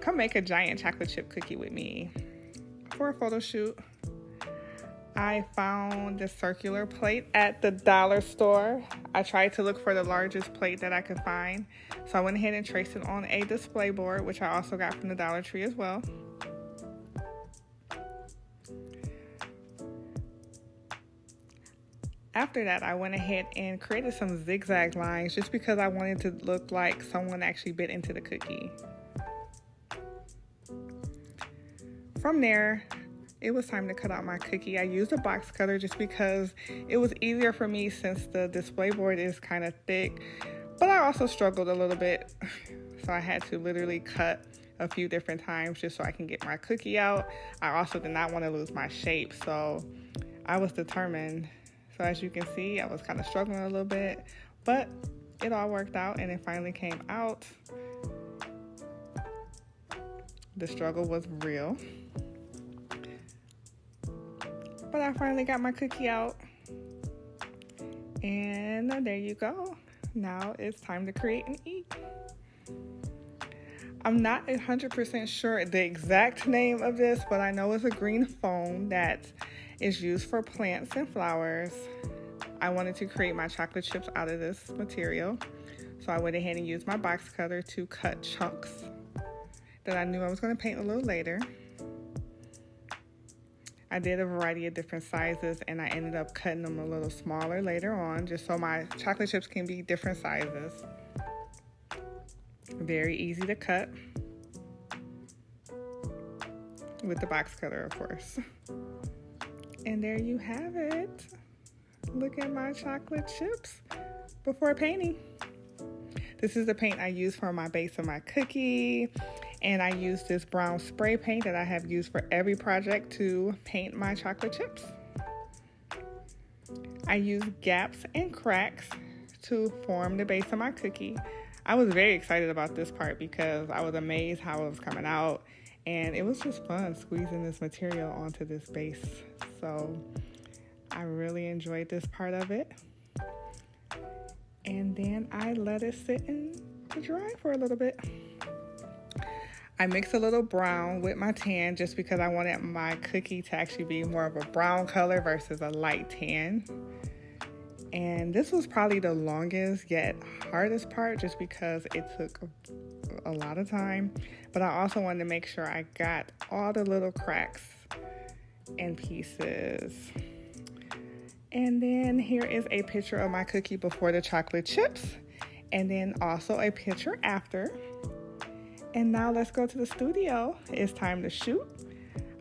Come make a giant chocolate chip cookie with me. For a photo shoot, I found this circular plate at the dollar store. I tried to look for the largest plate that I could find. So I went ahead and traced it on a display board, which I also got from the Dollar Tree as well. After that, I went ahead and created some zigzag lines just because I wanted to look like someone actually bit into the cookie. From there, it was time to cut out my cookie. I used a box cutter just because it was easier for me since the display board is kind of thick, but I also struggled a little bit. So I had to literally cut a few different times just so I can get my cookie out. I also did not want to lose my shape, so I was determined. So as you can see, I was kind of struggling a little bit, but it all worked out and it finally came out. The struggle was real. But I finally got my cookie out. And there you go. Now it's time to create and eat. I'm not 100% sure the exact name of this, but I know it's a green foam that is used for plants and flowers. I wanted to create my chocolate chips out of this material. So I went ahead and used my box cutter to cut chunks that I knew I was going to paint a little later. I did a variety of different sizes and I ended up cutting them a little smaller later on just so my chocolate chips can be different sizes. Very easy to cut with the box cutter, of course. And there you have it. Look at my chocolate chips before painting. This is the paint I use for my base of my cookie. And I use this brown spray paint that I have used for every project to paint my chocolate chips. I use gaps and cracks to form the base of my cookie. I was very excited about this part because I was amazed how it was coming out. And it was just fun squeezing this material onto this base. So I really enjoyed this part of it. And then I let it sit and dry for a little bit. I mixed a little brown with my tan just because I wanted my cookie to actually be more of a brown color versus a light tan. And this was probably the longest yet hardest part just because it took a lot of time. But I also wanted to make sure I got all the little cracks and pieces. And then here is a picture of my cookie before the chocolate chips. And then also a picture after. And now let's go to the studio. It's time to shoot.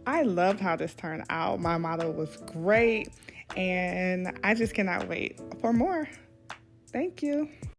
I loved how this turned out. My model was great. And I just cannot wait for more. Thank you.